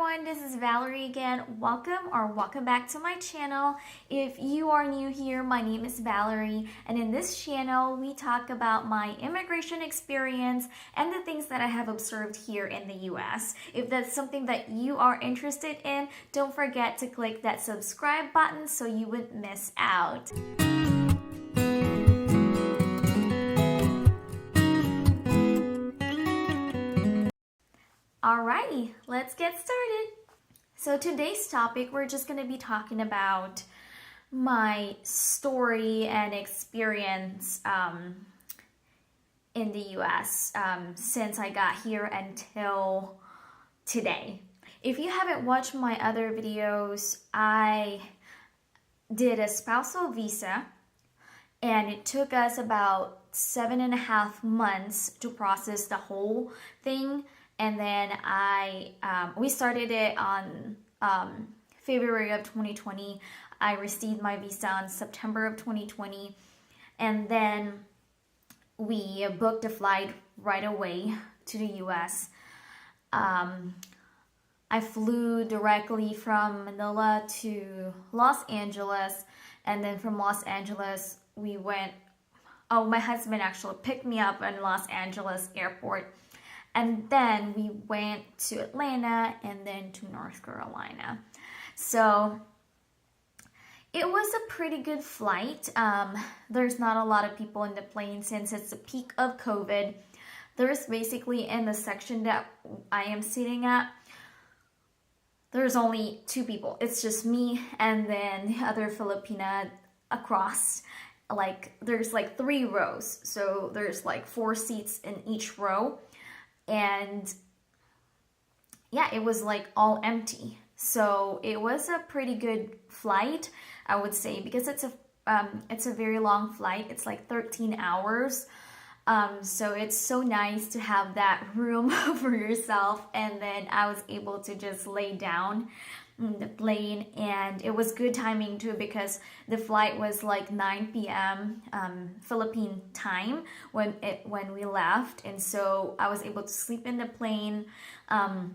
everyone, this is Valerie again. Welcome back to my channel. If you are new here, my name is Valerie, and in this channel we talk about my immigration experience and the things that I have observed here in the US. If that's something that you are interested in, don't forget to click that subscribe button so you wouldn't miss out. Alrighty, let's get started. So today's topic, we're just going to be talking about my story and experience in the US since I got here until today. If you haven't watched my other videos, I did a spousal visa and it took us about 7.5 months to process the whole thing. And then we started it on February of 2020. I received my visa on September of 2020. And then we booked a flight right away to the US. I flew directly from Manila to Los Angeles. And then from Los Angeles, my husband actually picked me up in Los Angeles airport. And then we went to Atlanta and then to North Carolina. So it was a pretty good flight. There's not a lot of people in the plane since it's the peak of COVID. There's basically in the section that I am sitting at, there's only 2 people. It's just me and then the other Filipina across. There's 3 rows. So there's 4 seats in each row. And yeah, it was all empty. So it was a pretty good flight, I would say, because it's a very long flight. It's 13 hours. So it's so nice to have that room for yourself. And then I was able to just lay down in the plane, and it was good timing too because the flight was 9 p.m. Philippine time when we left, and so I was able to sleep in the plane. So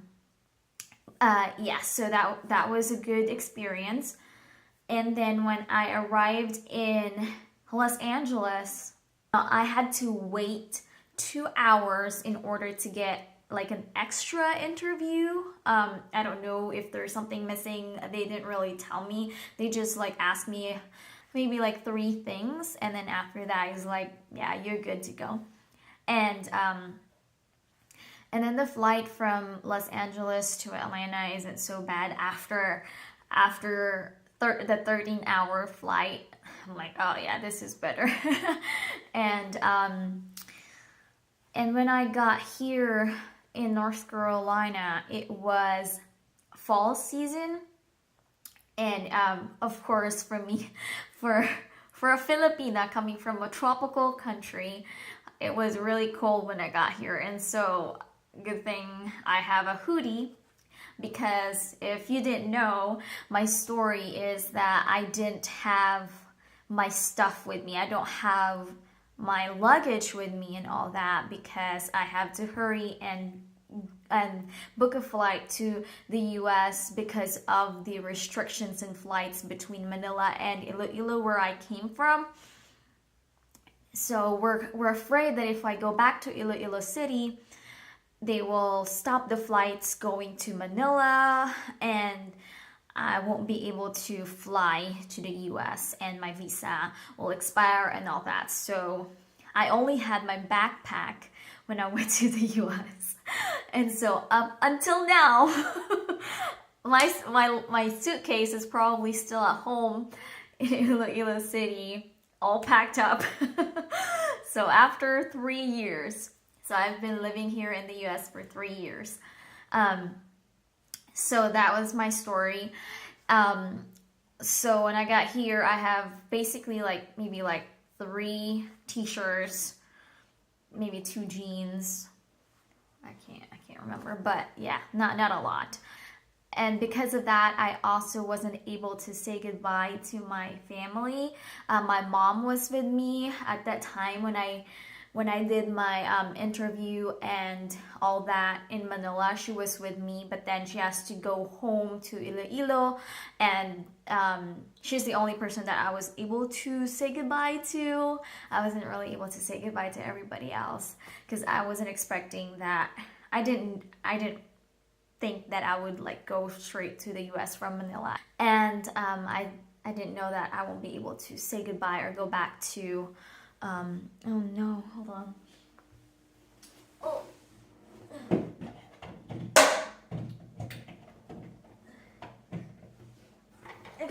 that was a good experience. And then when I arrived in Los Angeles, I had to wait 2 hours in order to get an extra interview. I don't know if there's something missing. They didn't really tell me. They just asked me maybe 3 things, and then after that it's yeah, you're good to go. And then the flight from Los Angeles to Atlanta isn't so bad after the 13-hour flight. I'm oh yeah, this is better. And when I got here in North Carolina, it was fall season, and of course for me, for a Filipina coming from a tropical country, it was really cold when I got here. And so good thing I have a hoodie, because if you didn't know, my story is that I didn't have my stuff with me. I don't have my luggage with me and all that because I have to hurry and book a flight to the US because of the restrictions in flights between Manila and Iloilo, where I came from. So we're afraid that if I go back to Iloilo City, they will stop the flights going to Manila and I won't be able to fly to the US and my visa will expire and all that. So I only had my backpack when I went to the US. And so up until now, my suitcase is probably still at home in Iloilo City, all packed up. So after 3 years, so I've been living here in the US for 3 years. So that was my story. So when I got here, I have basically maybe 3 t-shirts, maybe 2 jeans. I can't remember, but yeah, not a lot. And because of that, I also wasn't able to say goodbye to my family. My mom was with me at that time when I when I did my interview and all that in Manila, she was with me, but then she has to go home to Iloilo, and she's the only person that I was able to say goodbye to. I wasn't really able to say goodbye to everybody else because I wasn't expecting that. I didn't think that I would like go straight to the US from Manila, and I didn't know that I won't be able to say goodbye or go back to, oh no, hold on. Oh. I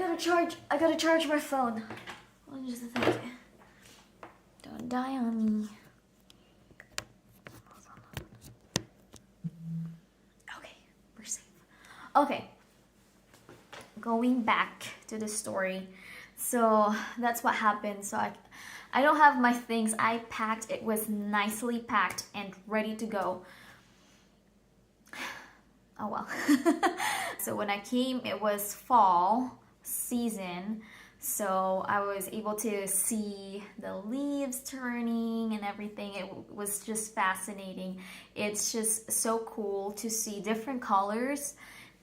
gotta charge my phone. Hold on just a second. Don't die on me. Okay, we're safe. Okay. Going back to the story, so that's what happened. So I don't have my things. I packed. It was nicely packed and ready to go. Oh well. So when I came, it was fall season, so I was able to see the leaves turning and everything. It was just fascinating. It's just so cool to see different colors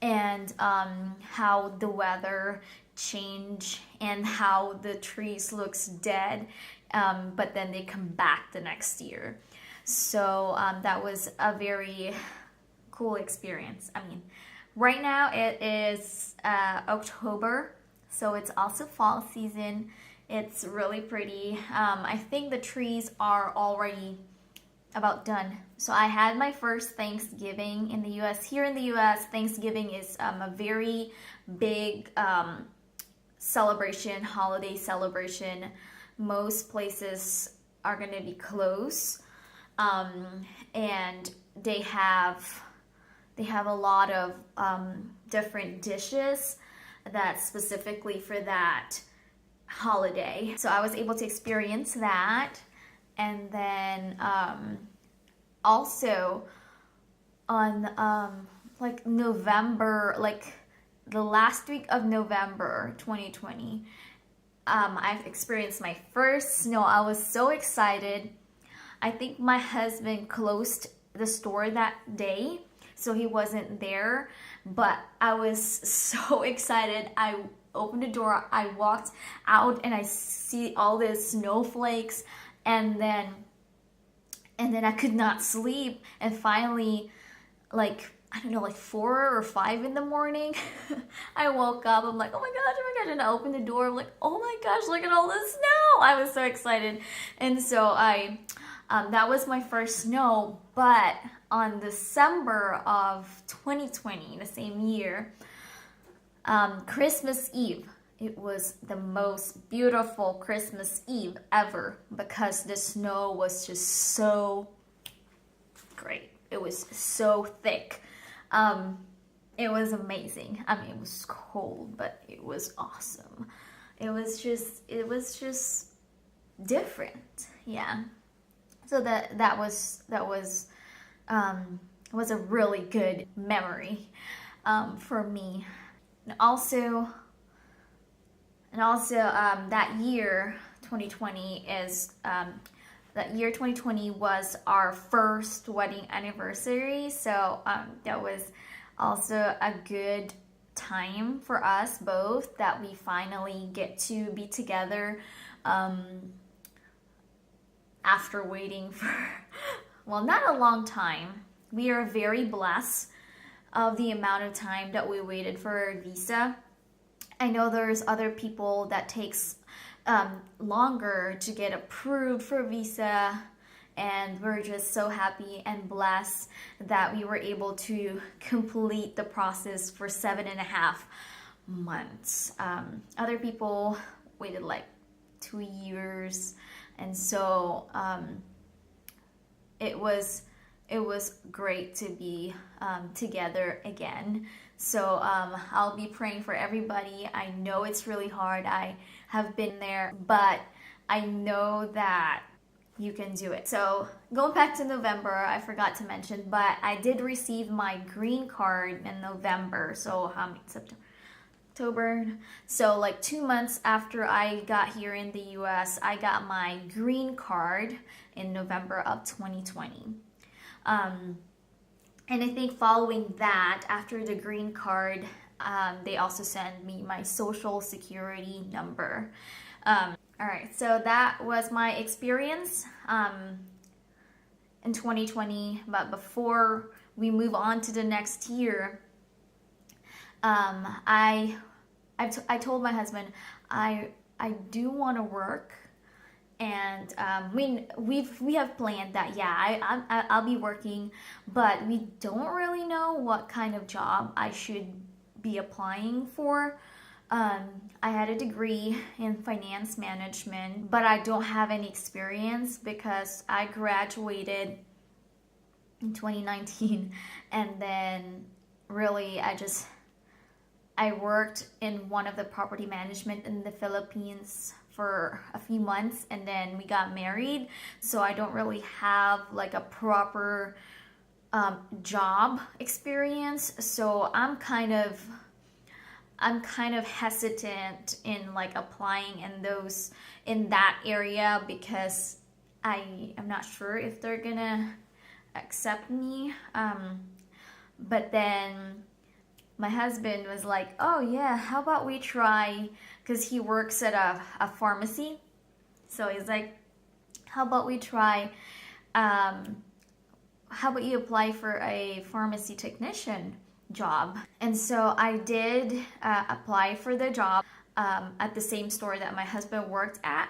and how the weather change and how the trees looks dead, but then they come back the next year. So that was a very cool experience. I mean, right now it is October, so it's also fall season. It's really pretty. I think the trees are already about done. So I had my first Thanksgiving in the US. Here in the US, Thanksgiving is a very big celebration, holiday celebration. Most places are going to be closed, and they have a lot of different dishes that's specifically for that holiday. So I was able to experience that. And then also on like November, like the last week of November 2020, I've experienced my first snow. I was so excited. I think my husband closed the store that day, so he wasn't there, but I was so excited. I opened the door, I walked out, and I see all these snowflakes. And then I could not sleep, and finally, like, I don't know, like 4 or 5 in the morning, I woke up. I'm like, oh my gosh, and I opened the door. I'm like, oh my gosh, look at all the snow. I was so excited. And so that was my first snow. But on December of 2020, the same year, Christmas Eve, it was the most beautiful Christmas Eve ever because the snow was just so great. It was so thick. It was amazing. I mean, it was cold, but it was awesome. It was just different. Yeah. So that was a really good memory for me. And also that year 2020 is that year 2020 was our first wedding anniversary, so that was also a good time for us both, that we finally get to be together after waiting for well, not a long time. We are very blessed of the amount of time that we waited for a visa. I know there's other people that takes longer to get approved for visa, and we're just so happy and blessed that we were able to complete the process for 7.5 months. Other people waited like 2 years, and so it was great to be together again. So I'll be praying for everybody. I know it's really hard. I have been there, but I know that you can do it. So going back to November, I forgot to mention, but I did receive my green card in November. So September, October. So like 2 months after I got here in the US, I got my green card in November of 2020. And I think following that, after the green card, they also sent me my social security number. All right, so that was my experience in 2020. But before we move on to the next year, I told my husband I do want to work, and we have planned that, yeah, I'll be working, but we don't really know what kind of job I should be applying for. I had a degree in finance management, but I don't have any experience because I graduated in 2019, and then really I worked in one of the property management in the Philippines for a few months, and then we got married, so I don't really have like a proper job experience. So I'm kind of hesitant in like applying in that area because I am not sure if they're gonna accept me. But then my husband was like, oh yeah, how about we try, because he works at a pharmacy. So he's like, how about we try, how about you apply for a pharmacy technician job? And so I did apply for the job at the same store that my husband worked at.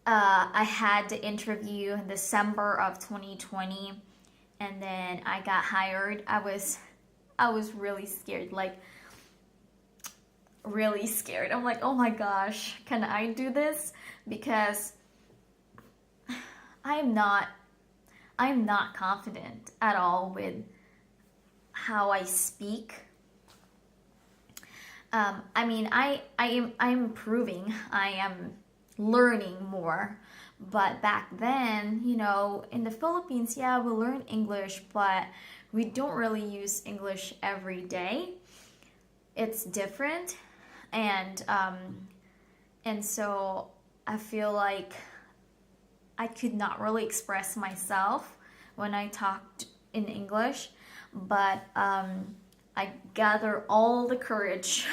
I had the interview in December of 2020, and then I got hired. I was really scared, like really scared. I'm like, oh my gosh, can I do this? Because I'm not confident at all with how I speak. I mean, I'm improving. I am learning more. But back then, in the Philippines, yeah, we learn English, but we don't really use English every day. It's different, and so I feel like I could not really express myself when I talked in English, but I gather all the courage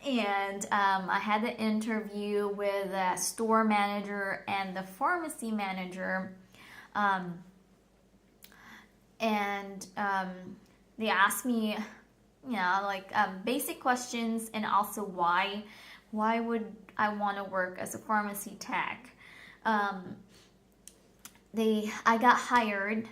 and I had the interview with the store manager and the pharmacy manager, and they asked me, basic questions, and also why would I want to work as a pharmacy tech. I got hired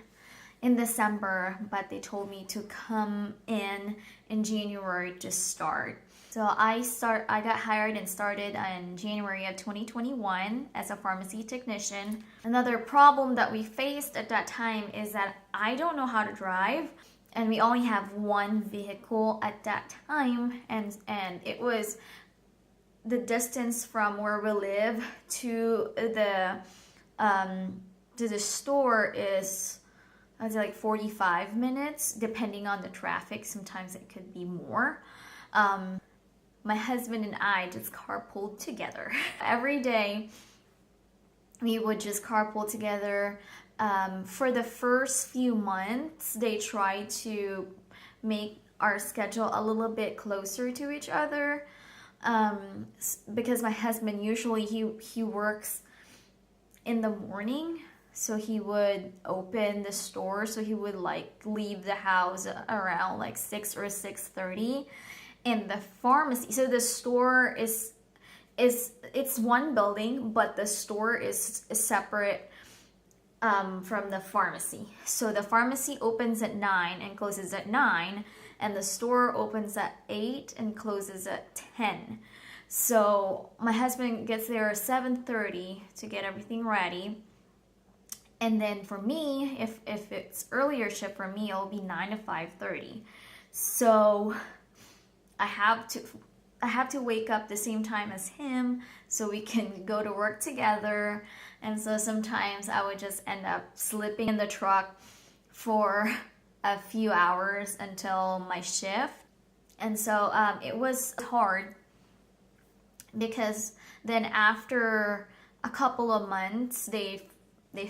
in December, but they told me to come in January to start. So I got hired and started in January of 2021 as a pharmacy technician. Another problem that we faced at that time is that I don't know how to drive, and we only have one vehicle at that time, and it was the distance from where we live to the store is, I'd say, like 45 minutes, depending on the traffic. Sometimes it could be more. My husband and I just carpooled together. Every day, we would just carpool together. For the first few months, they tried to make our schedule a little bit closer to each other, because my husband usually he works in the morning, so he would open the store, so he would leave the house around 6 or 6:30. And the pharmacy, so the store is it's one building, but the store is separate from the pharmacy. So the pharmacy opens at 9 and closes at 9, and the store opens at 8 and closes at 10. So my husband gets there at 7:30 to get everything ready. And then for me, if it's earlier shift, for me it'll be 9 to 5:30. So I have to wake up the same time as him so we can go to work together. And so sometimes I would just end up sleeping in the truck for a few hours until my shift. And so it was hard, because then after a couple of months, they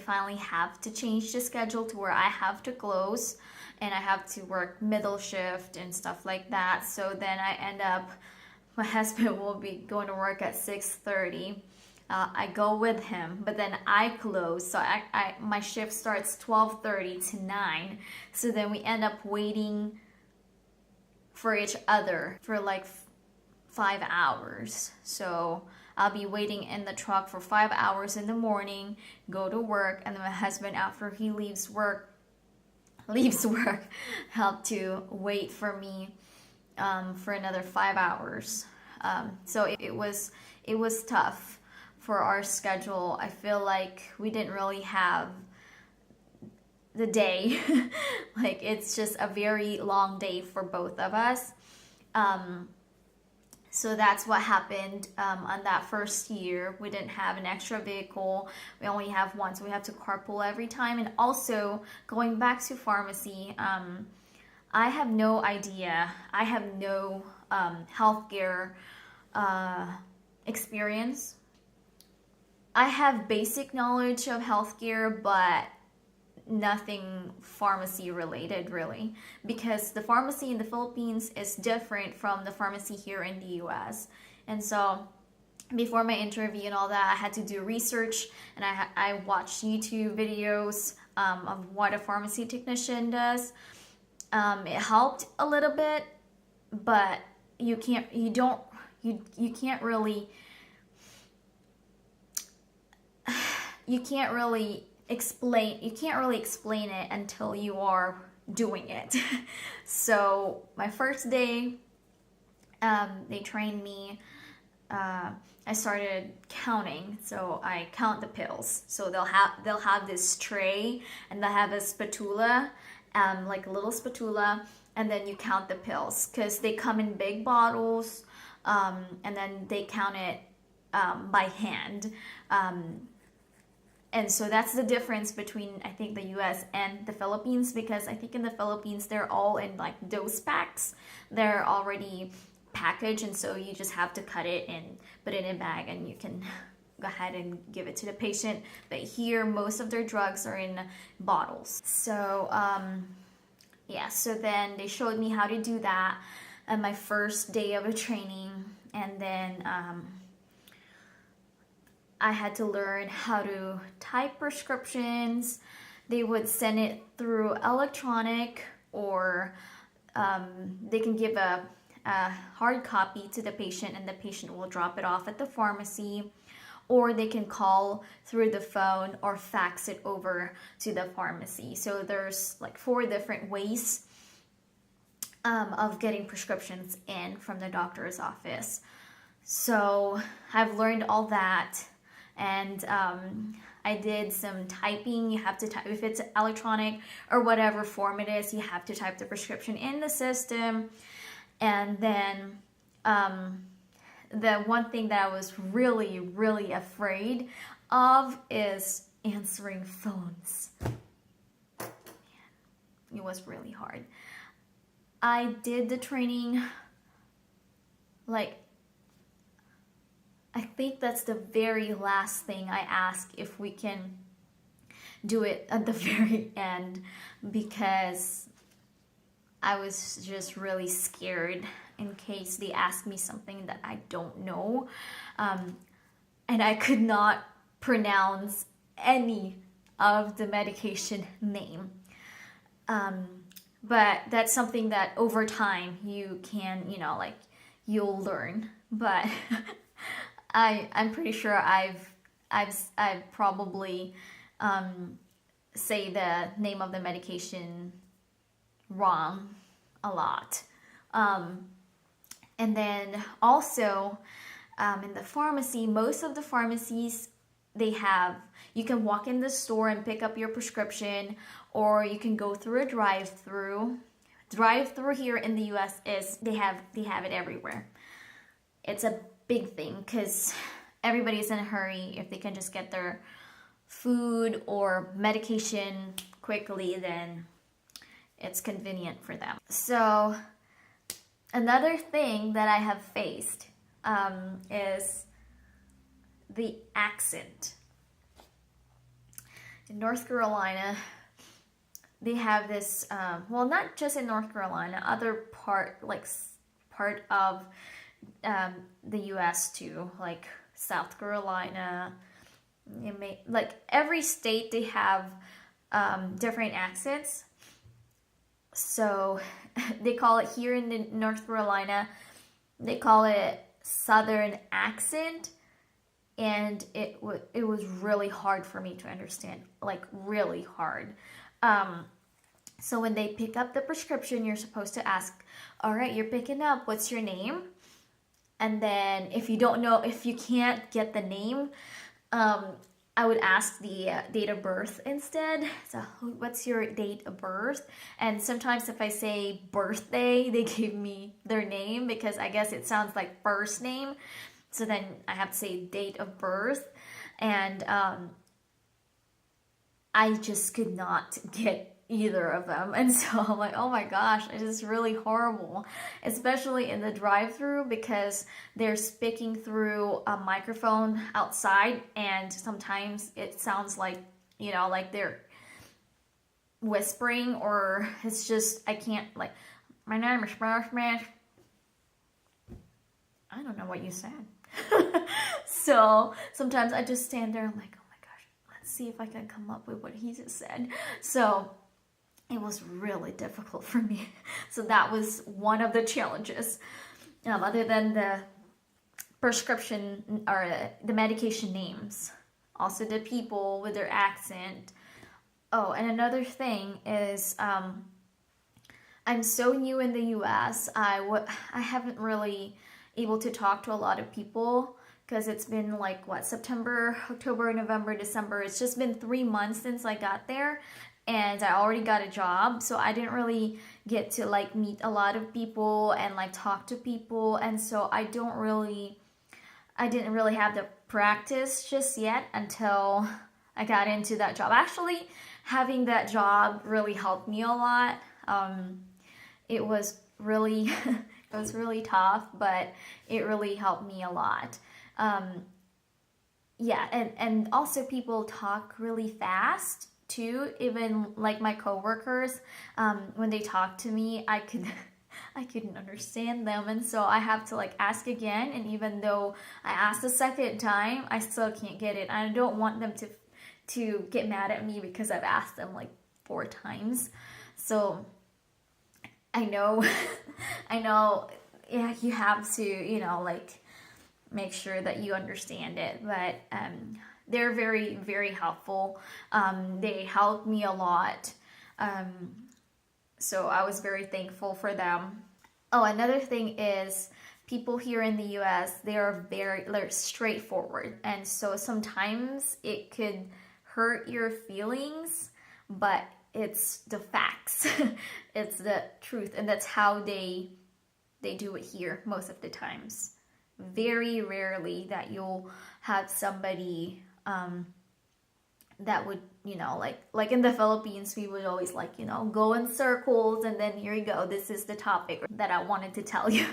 finally have to change the schedule to where I have to close and I have to work middle shift and stuff like that. So then I end up, my husband will be going to work at 6:30. I go with him, but then I close. So my shift starts 12:30 to 9. So then we end up waiting for each other for like 5 hours. So I'll be waiting in the truck for 5 hours in the morning, go to work, and then my husband, after he leaves work, help to wait for me for another 5 hours. So it was tough for our schedule. I feel like we didn't really have the day. Like, it's just a very long day for both of us. So that's what happened on that first year. We didn't have an extra vehicle. We only have one, so we have to carpool every time. And also, going back to pharmacy, I have no idea. I have no healthcare experience. I have basic knowledge of healthcare, but nothing pharmacy related really, because the pharmacy in the Philippines is different from the pharmacy here in the US. And so before my interview and all that, I had to do research, and I watched YouTube videos of what a pharmacy technician does. It helped a little bit, but you can't really explain it until you are doing it. So my first day, they trained me. I started counting, so I count the pills. So they'll have this tray, and they'll have a spatula, like a little spatula, and then you count the pills because they come in big bottles, and then they count it by hand. And so that's the difference between, I think, the US and the Philippines, because I think in the Philippines, they're all in like dose packs. They're already packaged, and so you just have to cut it and put it in a bag, and you can go ahead and give it to the patient. But here, most of their drugs are in bottles. So, yeah, so then they showed me how to do that on my first day of a training, and then I had to learn how to type prescriptions. They would send it through electronic, or they can give a hard copy to the patient, and the patient will drop it off at the pharmacy, or they can call through the phone or fax it over to the pharmacy. So there's like 4 different ways of getting prescriptions in from the doctor's office. So I've learned all that. And I did some typing. You have to type, if it's electronic or whatever form it is, you have to type the prescription in the system. And then the one thing that I was really, really afraid of is answering phones. Man, it was really hard. I did the training, like, I think that's the very last thing I ask, if we can do it at the very end, because I was just really scared in case they ask me something that I don't know. And I could not pronounce any of the medication name. But that's something that over time you can, you'll learn. But I'm pretty sure I've probably say the name of the medication wrong a lot. And then also in the pharmacy, most of the pharmacies, you can walk in the store and pick up your prescription, or you can go through a drive-through. Drive-through here in the US they have it everywhere. It's a big thing because everybody's in a hurry. If they can just get their food or medication quickly, then it's convenient for them. So another thing that I have faced is the accent. In North Carolina, they have this, well, not just in North Carolina, other part of the US too, like South Carolina. Like every state, they have different accents. So they call it here in the North Carolina, they call it Southern accent. And it was really hard for me to understand, like really hard. So when they pick up the prescription, you're supposed to ask, all right, you're picking up, what's your name? And then if you don't know, if you can't get the name, I would ask the date of birth instead. So what's your date of birth? And sometimes if I say birthday, they give me their name because I guess it sounds like first name. So then I have to say date of birth. And I just could not get either of them. And so I'm like, oh my gosh, it is really horrible, especially in the drive-through because they're speaking through a microphone outside, and sometimes it sounds like, you know, like they're whispering, or it's just, I can't, like, my name is Smash Smash. I don't know what you said. So sometimes I just stand there, I'm like, oh my gosh, let's see if I can come up with what he just said. So it was really difficult for me. So that was one of the challenges. Other than the prescription or the medication names, also the people with their accent. Oh, and another thing is I'm so new in the US. I haven't really able to talk to a lot of people because it's been like what, September, October, November, December. It's just been 3 months since I got there, and I already got a job, so I didn't really get to like meet a lot of people and like talk to people, and so I didn't really have the practice just yet until I got into that job. Actually, having that job really helped me a lot. It was really it was really tough, but it really helped me a lot. Yeah, and also people talk really fast too. Even like my coworkers, when they talk to me, I couldn't understand them, and so I have to like ask again. And even though I asked the second time, I still can't get it. I don't want them to get mad at me because I've asked them like 4 times. So I know, yeah, you have to, you know, like make sure that you understand it. But they're very, very helpful. They helped me a lot. So I was very thankful for them. Oh, another thing is people here in the US, they're straightforward. And so sometimes it could hurt your feelings, but it's the facts. It's the truth, and that's how they do it here most of the times. Very rarely that you'll have somebody that would, you know, like in the Philippines, we would always like, you know, go in circles, and then here you go, this is the topic that I wanted to tell you.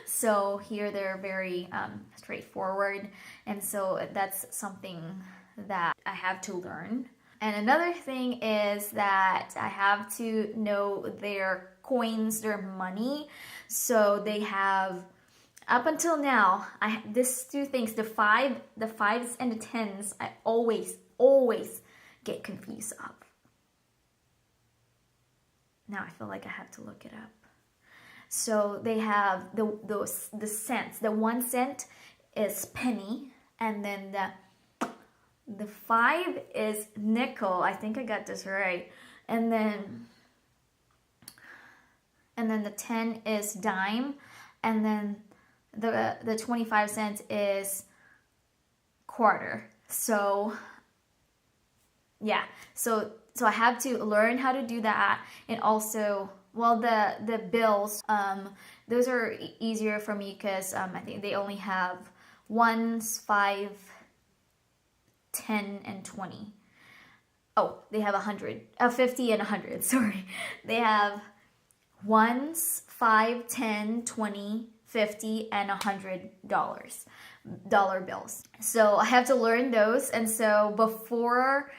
So here they're very straightforward, and so that's something that I have to learn. And another thing is that I have to know their coins, their money. So they have, up until now, these 2 things, the 5s and the 10s, I always get confused of. Now I feel like I have to look it up. So they have the cents. The 1 cent is penny, and then the 5 is nickel. I think I got this right. And then the 10 is dime, and then the 25 cents is quarter. So yeah, so I have to learn how to do that. And also, well, the bills, those are easier for me because I think they only have 1s, 5, 10, and 20. Oh, they have 100, 50 and 100, sorry. They have 1s, 5, 10, 20, $50 and $100 dollar bills. So I have to learn those. And so before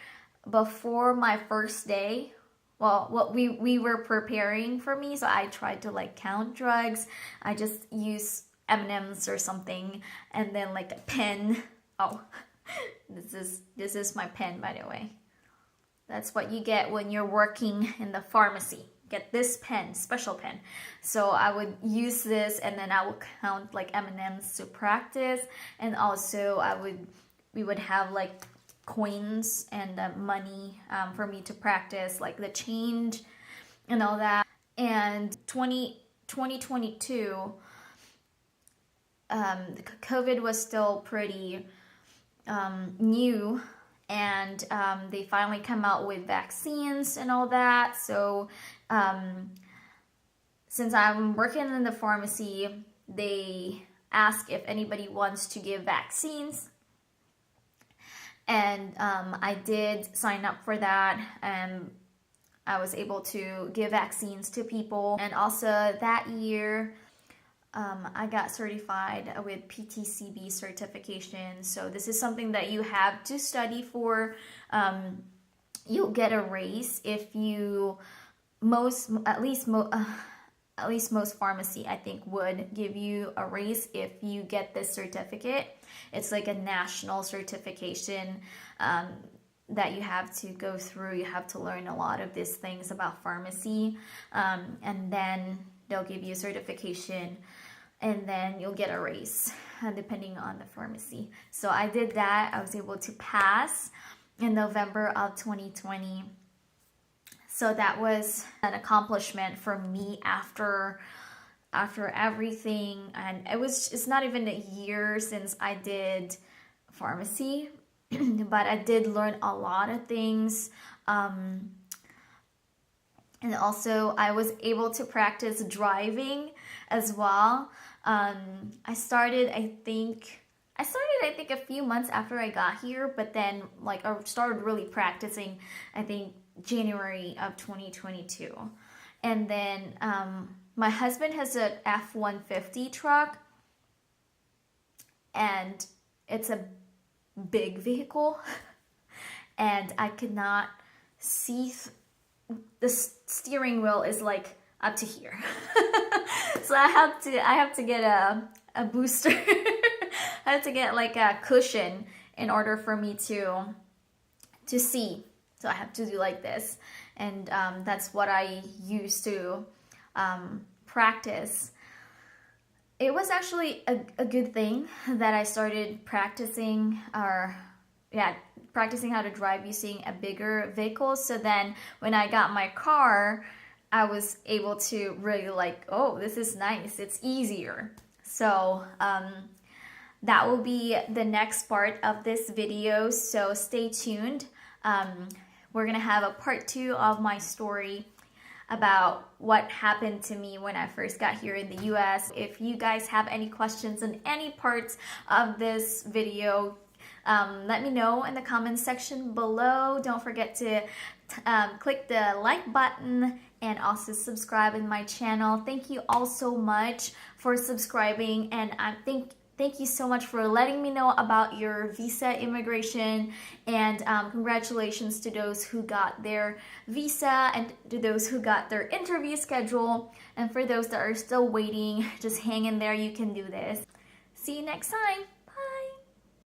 my first day, well, what we were preparing for me, so I tried to like count drugs. I just use M&Ms or something, and then like a pen. Oh, this is my pen, by the way. That's what you get when you're working in the pharmacy. Get this pen, special pen. So I would use this, and then I would count like M&Ms to practice, and also we would have like coins and money for me to practice, like the change and all that. And 2022, COVID was still pretty new, and they finally come out with vaccines and all that. So since I'm working in the pharmacy, they ask if anybody wants to give vaccines. And I did sign up for that, and I was able to give vaccines to people. And also that year, I got certified with PTCB certification. So this is something that you have to study for. You'll get a raise if you at least most pharmacy, I think, would give you a raise if you get this certificate. It's like a national certification that you have to go through. You have to learn a lot of these things about pharmacy, and then they'll give you a certification, and then you'll get a raise depending on the pharmacy. So I did that. I was able to pass in November of 2020. So that was an accomplishment for me after everything. And it's not even a year since I did pharmacy, but I did learn a lot of things. And also I was able to practice driving as well. I started I think a few months after I got here, but then like I started really practicing, I think, January of 2022. And then my husband has an F-150 truck, and it's a big vehicle, and I could not see the steering wheel is like up to here. So I have to get a booster. I have to get like a cushion in order for me to see. So I have to do like this, and that's what I used to practice. It was actually a good thing that I started practicing how to drive using a bigger vehicle. So then when I got my car, I was able to really like, oh, this is nice. It's easier. So that will be the next part of this video. So stay tuned. We're gonna have a part 2 of my story about what happened to me when I first got here in the US. If you guys have any questions on any parts of this video, let me know in the comments section below. Don't forget to click the like button and also subscribe in my channel. Thank you all so much for subscribing, and thank you so much for letting me know about your visa immigration, and congratulations to those who got their visa and to those who got their interview schedule. And for those that are still waiting, just hang in there. You can do this. See you next time.